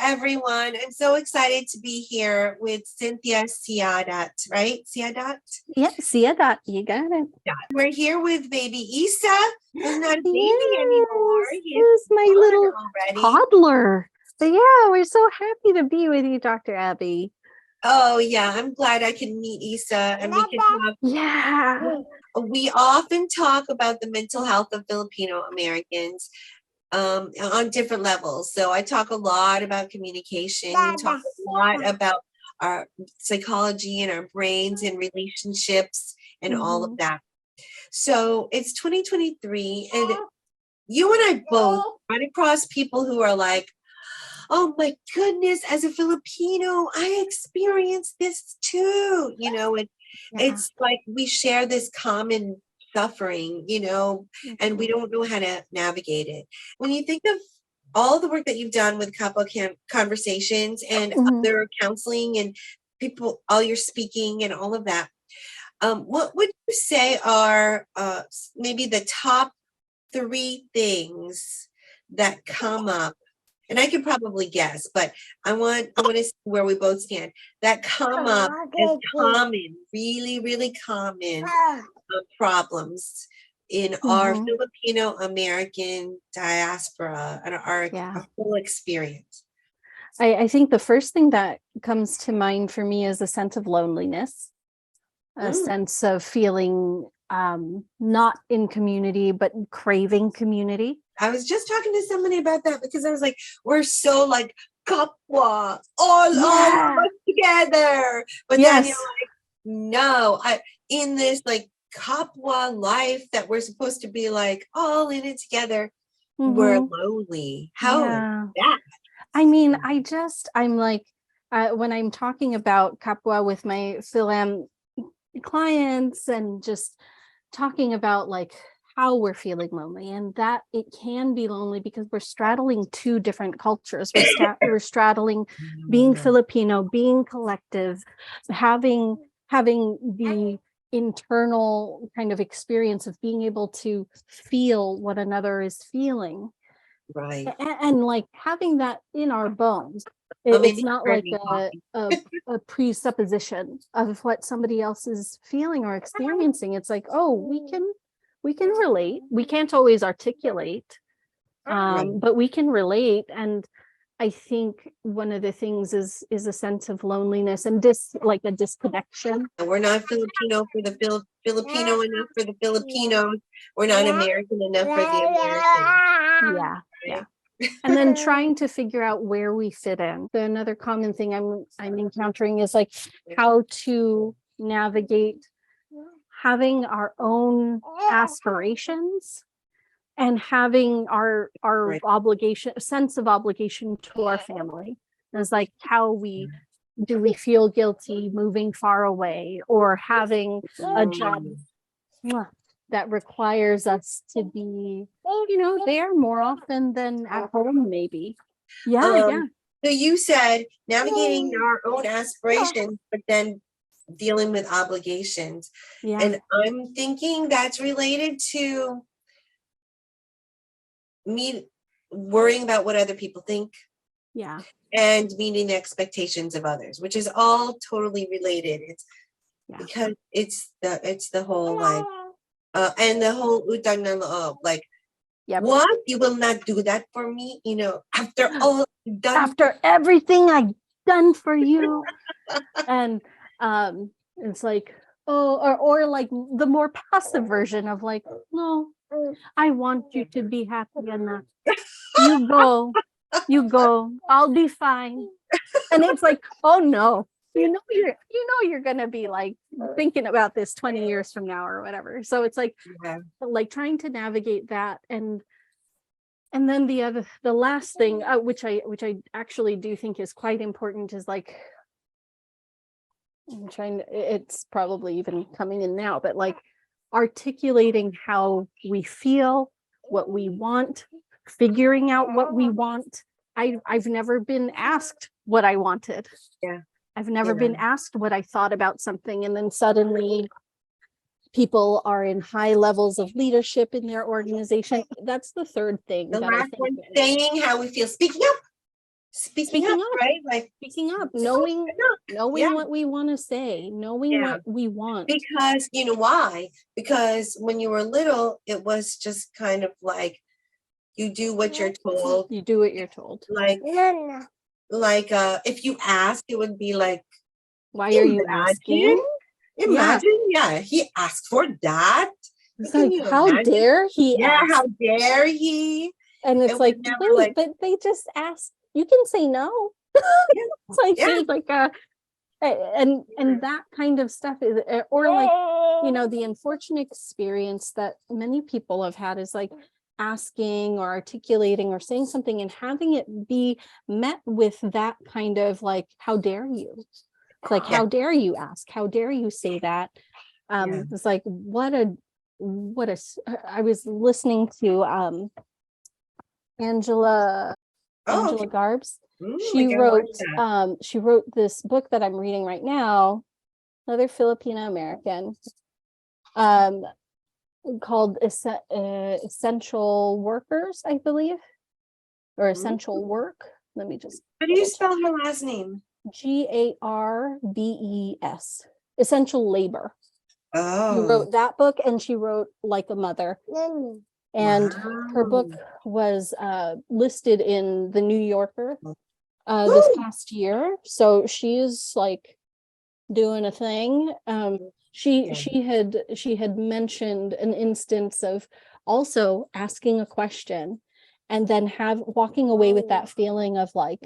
everyone. I'm so excited to be here with Cynthia Siadat, right? Siadat? Yeah, Siadat, you got it. Yeah. We're here with baby Isa, who's not a baby Yes, anymore. He's my little already. toddler. So yeah, we're so happy to be with you, Dr. Abby. Oh yeah, I'm glad I can meet Isa and we can talk. Yeah. We often talk about the mental health of Filipino Americans on different levels. So I talk a lot about communication, you talk a lot about our psychology and our brains and relationships and all of that. So it's 2023 and you and I both run across people who are like, oh my goodness, as a Filipino, I experienced this too, you know, and it's like we share this common suffering, you know, and we don't know how to navigate it. When you think of all the work that you've done with couple conversations and other counseling and people, all your speaking and all of that, what would you say are maybe the top 3 things that come up? And I could probably guess, but I want to see where we both stand. That come up as common, really, really common problems in our Filipino American diaspora and our whole experience. I think the first thing that comes to mind for me is a sense of loneliness, a sense of feeling not in community, but craving community. I was just talking to somebody about that because I was like, we're so like kapwa, all together. But then you're like, no, in this like kapwa life that we're supposed to be like all in it together, we're lonely. How is that? I mean, I'm like, when I'm talking about kapwa with my Fil-AM clients and just talking about like how we're feeling lonely, and that it can be lonely because we're straddling 2 different cultures. We're straddling being Filipino, being collective, having the internal kind of experience of being able to feel what another is feeling, right? And like having that in our bones. It's not like a presupposition of what somebody else is feeling or experiencing. It's like, oh, we can relate. We can't always articulate, but we can relate. And I think one of the things is a sense of loneliness and like a disconnection. We're not Filipino for the Filipino enough for the Filipinos. We're not American enough for the Americans. Yeah. And then trying to figure out where we fit in. Another common thing I'm encountering is like how to navigate having our own aspirations and having our sense of obligation to our family. It's like how do we feel guilty moving far away or having a job that requires us to be, you know, there more often than at home, maybe. Yeah. So you said navigating our own aspirations, but then dealing with obligations. And I'm thinking that's related to me worrying about what other people think. And meeting the expectations of others, which is all totally related. It's because it's the whole like and the whole utang na loob, like what, you will not do that for me, you know, after all done, after everything I've done for you. And it's like, or like the more passive version of like, no, I want you to be happy enough. You go, I'll be fine. And it's like, oh no, you're gonna be like thinking about this 20 years from now or whatever. So it's like trying to navigate that. And then the last thing, which I actually do think is quite important, is like, it's probably even coming in now, but like articulating how we feel, what we want, figuring out what we want. I've never been asked what I wanted. I've never been asked what I thought about something. And then suddenly people are in high levels of leadership in their organization. That's the third thing. The last one, saying how we feel, speaking up. speaking up, right? Like speaking up, knowing Yeah. what we want to say, knowing what we want. Because you know why? Because when you were little, it was just kind of like you do what you're told. You do what you're told. Like if you ask, it would be like, why are you asking? Imagine, he asked for that. It's like, how dare he ask? How dare he? And it's like, wait, but they just asked. You can say no. It's like and that kind of stuff is, or like, you know, the unfortunate experience that many people have had is like asking or articulating or saying something and having it be met with that kind of like, how dare you? It's like, how dare you ask? How dare you say that? It's like, I was listening to Angela Garbs. She wrote this book that I'm reading right now, another Filipino American, called Essential Workers, I believe, or Essential Work. Let me just. How do you spell her last name? Garbes. Essential Labor. Oh. She wrote that book, and she wrote Like a Mother. And her book was listed in the New Yorker this past year. So she's like doing a thing. She had mentioned an instance of also asking a question and then walking away with that feeling of like,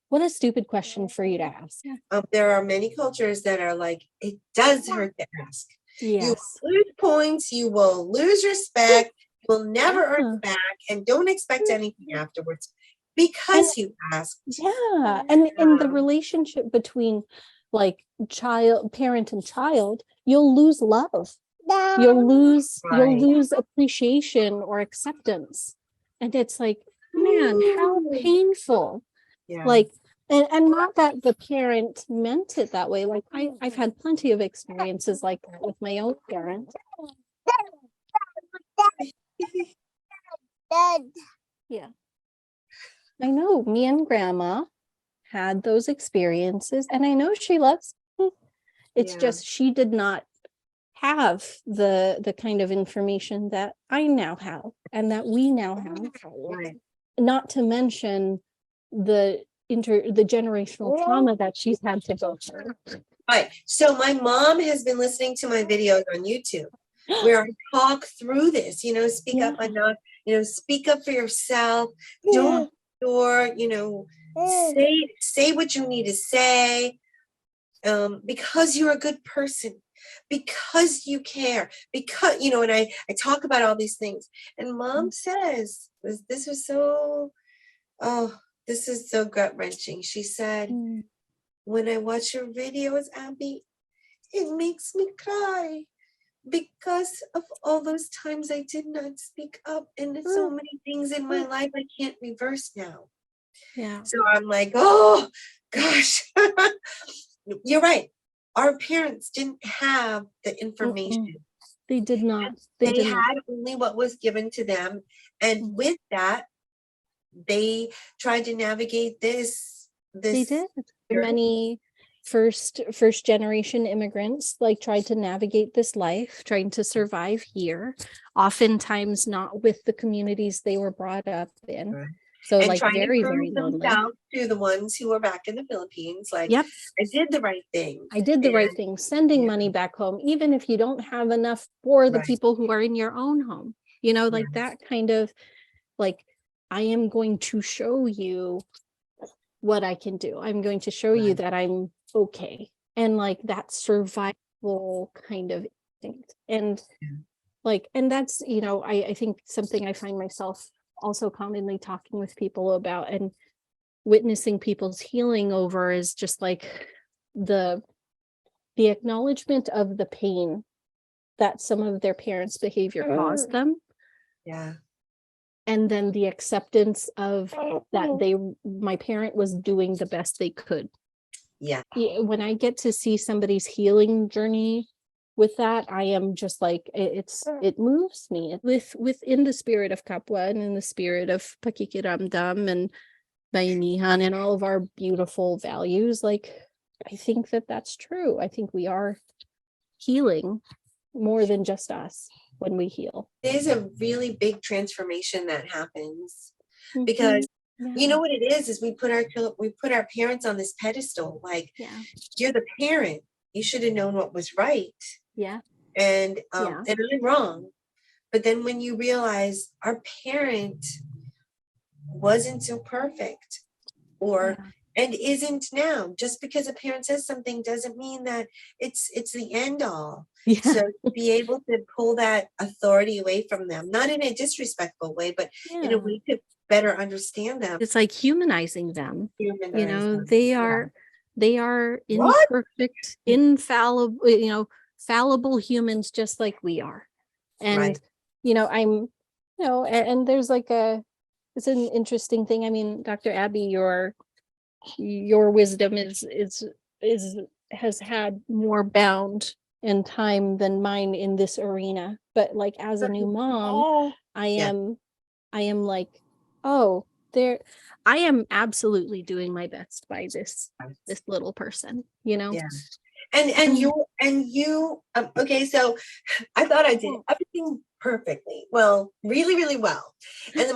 what a stupid question for you to ask. There are many cultures that are like, it does hurt to ask. Yes. You will lose points, you will lose respect, you will never earn back, and don't expect anything afterwards because you asked. Yeah. And in the relationship between like parent and child, you'll lose love. You'll lose appreciation or acceptance. And it's like, man, how painful. Yeah. Like, and not that the parent meant it that way. Like I've had plenty of experiences like that with my own parent. Yeah. I know me and grandma had those experiences, and I know she loves me. It's just she did not have the kind of information that I now have and that we now have. Right. Not to mention the generational trauma that she's had to go through. Right. So my mom has been listening to my videos on YouTube where I talk through this, speak up enough, speak up for yourself. Don't ignore, say what you need to say, because you're a good person, because you care, because, and I talk about all these things. And mom says, this is so gut-wrenching. She said, when I watch your videos, Abby, it makes me cry because of all those times I did not speak up, and so many things in my life I can't reverse now. Yeah. So I'm like, oh gosh, you're right. Our parents didn't have the information. They did not. They had only what was given to them, and with that, they tried to navigate this. They did. Many first generation immigrants tried to navigate this life, trying to survive here, oftentimes not with the communities they were brought up in. Right. So and very, very lonely. To the ones who were back in the Philippines, I did the right thing. I did the right thing, sending money back home, even if you don't have enough for the people who are in your own home. That kind of I am going to show you what I can do. I'm going to show you that I'm okay. And that survival kind of instinct. And and that's, I think something I find myself also commonly talking with people about and witnessing people's healing over is just the acknowledgement of the pain that some of their parents' behavior caused them. Yeah. And then the acceptance of that my parent was doing the best they could. Yeah. When I get to see somebody's healing journey with that, I am just it moves me within the spirit of kapwa and in the spirit of pakikiramdam and bayanihan and all of our beautiful values, like, I think that that's true. I think we are healing more than just us when we heal. There's a really big transformation that happens Mhm. because Yeah. you know what it is we put our parents on this pedestal, like, Yeah. you're the parent, you should have known what was right. Yeah. And Yeah. and I'm wrong. But then when you realize our parent wasn't so perfect, or and isn't now, just because a parent says something doesn't mean that it's the end all. Yeah. So to be able to pull that authority away from them, not in a disrespectful way, but in a Yeah. way to better understand them. It's like humanizing them. Humanize them. They Yeah. are What? imperfect, infallible, fallible humans just like we are. And Right. and there's like it's an interesting thing. I mean, Dr. Abby, your wisdom has had more bound in time than mine in this arena. But like, as a new mom, I am like, oh, I am absolutely doing my best by this little person, Yeah. And you okay, so I thought I did everything perfectly well, really, really well. And then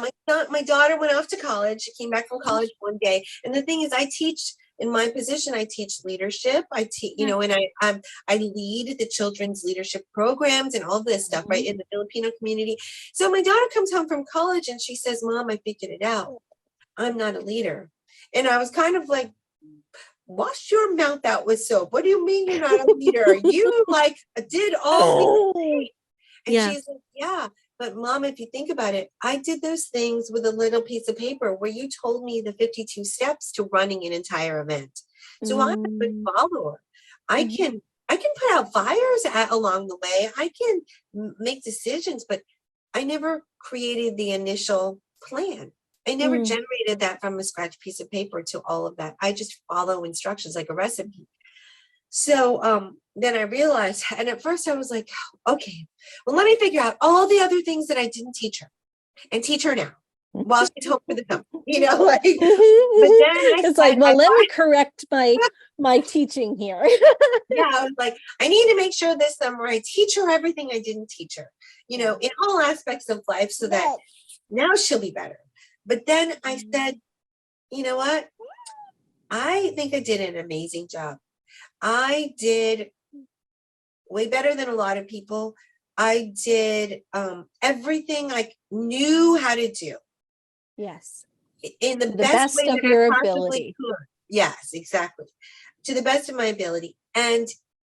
my daughter went off to college. She came back from college one day, and the thing is, I teach in my position. I teach leadership. I teach, and I lead the children's leadership programs and all this stuff, right, in the Filipino community. So my daughter comes home from college and she says, "Mom, I figured it out. I'm not a leader." And I was kind of like, wash your mouth out with soap. What do you mean you're not a leader? You like did all these things. And she's like, yeah, but Mom, if you think about it, I did those things with a little piece of paper where you told me the 52 steps to running an entire event. So I'm a good follower. I can put out fires along the way. I can make decisions, but I never created the initial plan. I never generated that from a scratch piece of paper to all of that. I just follow instructions like a recipe. So then I realized, and at first I was like, okay, well, let me figure out all the other things that I didn't teach her and teach her now while she's home for the summer, but then it's like, well, let me correct my teaching here. Yeah, I was like, I need to make sure this summer I teach her everything I didn't teach her, in all aspects of life, so that now she'll be better. But then I said, you know what? I think I did an amazing job. I did way better than a lot of people. I did everything I knew how to do. Yes. In the best way of that your I ability. could. Yes, exactly. To the best of my ability. And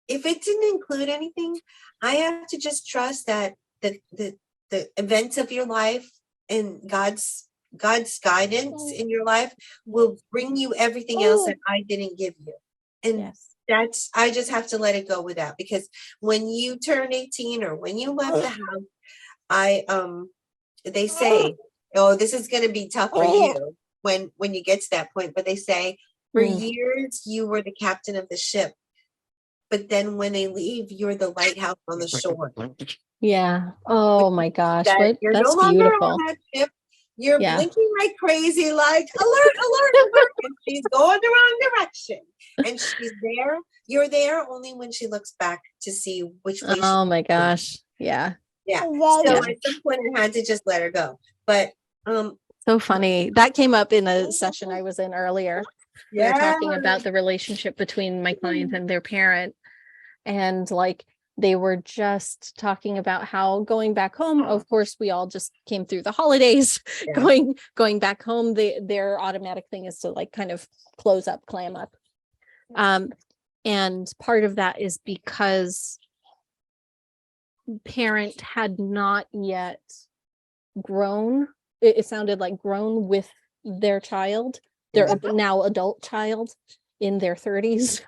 if it didn't include anything, I have to just trust that the events of your life and God's guidance in your life will bring you everything else that I didn't give you. And I just have to let it go with that, because when you turn 18 or when you left the house, they say, oh, this is going to be tough for you when you get to that point. But they say, for years, you were the captain of the ship. But then when they leave, you're the lighthouse on the shore. Yeah. Oh my gosh. You're That's no longer beautiful. on that ship. You're blinking like crazy, like alert, alert, alert. And she's going the wrong direction. And she's there. You're there only when she looks back to see which way. Oh my gosh. Yeah. Yeah. So at some point I had to just let her go. But so funny. That came up in a session I was in earlier. We were talking about the relationship between my client and their parent. And like, they were just talking about how going back home, of course, we all just came through the holidays, going back home, their automatic thing is to like kind of clam up. And part of that is because parent had not yet grown. It sounded like grown with their child, their now adult child in their 30s,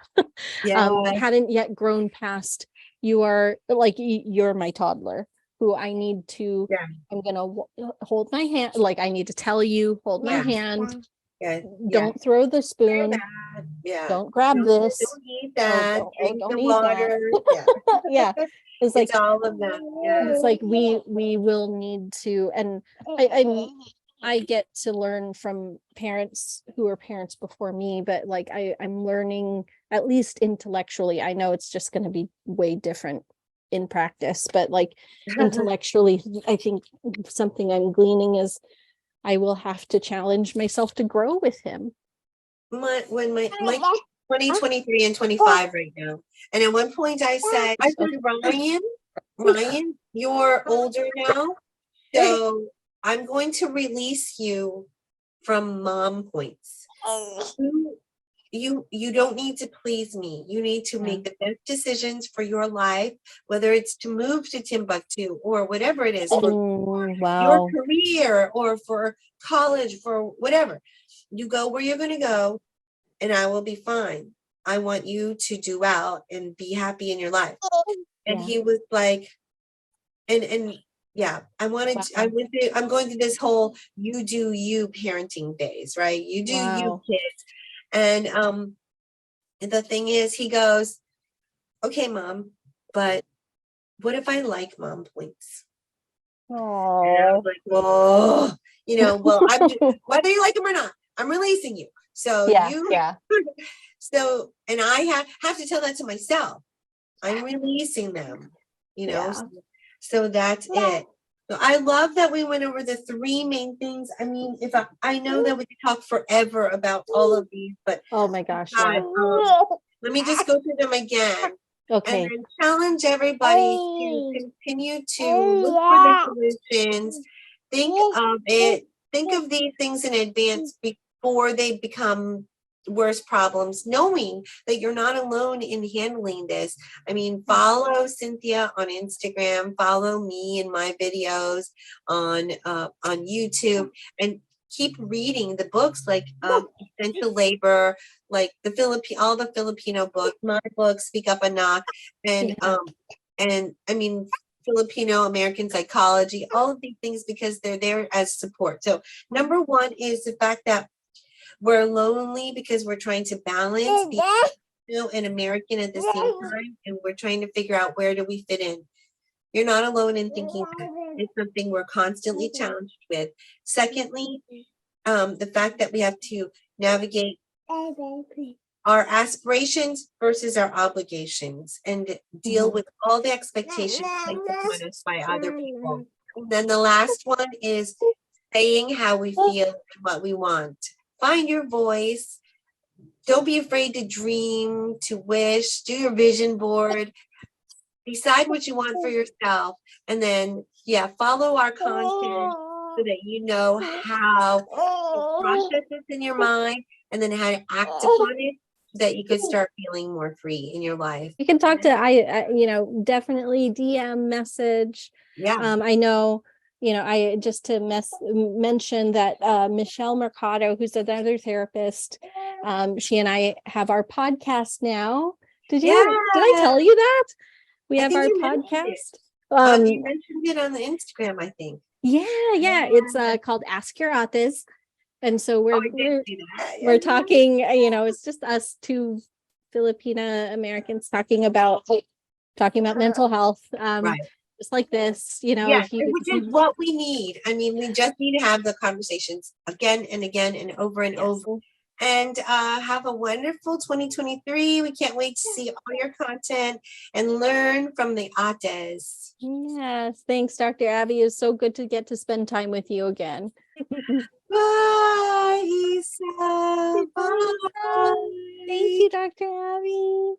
hadn't yet grown past, you are like, you're my toddler who I need to, I'm going to hold my hand. Like, I need to tell you, hold my hand. Don't throw the spoon. Don't grab this. Don't eat that. Drink don't the eat water. That. It's like, it's all of that. It's like we will need to, and I get to learn from parents who were parents before me, but like I'm learning, at least intellectually. I know it's just going to be way different in practice, but like intellectually, I think something I'm gleaning is I will have to challenge myself to grow with him. My 20, 23, and 25 right now. And at one point I said, Ryan, you're older now. So I'm going to release you from mom points. You don't need to please me. You need to make the best decisions for your life, whether it's to move to Timbuktu or whatever it is, for your career or for college, for whatever. You go where you're going to go, and I will be fine. I want you to do well and be happy in your life. And he was like, and yeah, I'm going through this whole you do you parenting phase, right? You do you, kids. And the thing is, he goes, okay, mom, but what if I like mom points? And I was like, well, whether you like them or not, I'm releasing you. So so, and I have to tell that to myself. I'm releasing them, so that's it. So I love that we went over the 3 main things. I mean, if I know that we could talk forever about all of these, but oh my gosh, let me just go through them again. Okay. And then challenge everybody to continue to look for the solutions. Think of it. Think of these things in advance before they become worse problems, knowing that you're not alone in handling this. I mean, follow Cynthia on Instagram, follow me in my videos on YouTube, and keep reading the books like Essential Labor, like all the Filipino books, my book, Speak Up and Knock, and I mean Filipino American psychology, all of these things, because they're there as support. So number 1 is the fact that we're lonely because we're trying to balance being Filipino and American at the same time, and we're trying to figure out where do we fit in. You're not alone in thinking that. It's something we're constantly challenged with. Secondly, the fact that we have to navigate our aspirations versus our obligations and deal with all the expectations placed upon us by other people. And then the last one is saying how we feel and what we want. Find your voice. Don't be afraid to dream, to wish, do your vision board, decide what you want for yourself, and then, follow our content so that you know how to process this in your mind and then how to act upon it so that you could start feeling more free in your life. You can talk to, definitely DM message. I know, I just to mention that Michelle Mercado, who's another therapist, she and I have our podcast now. Did I tell you that? We have our podcast. You mentioned it on the Instagram, I think. It's called Ask Your Authors. And so we're talking, it's just us 2 Filipino Americans talking about mental health. Just like this, which is what we need. I mean, we just need to have the conversations again and again and over and over. And have a wonderful 2023. We can't wait to see all your content and learn from the Ates. Yes, thanks, Dr. Abby. It's so good to get to spend time with you again. Bye, Isa. Bye. Thank you, Dr. Abby.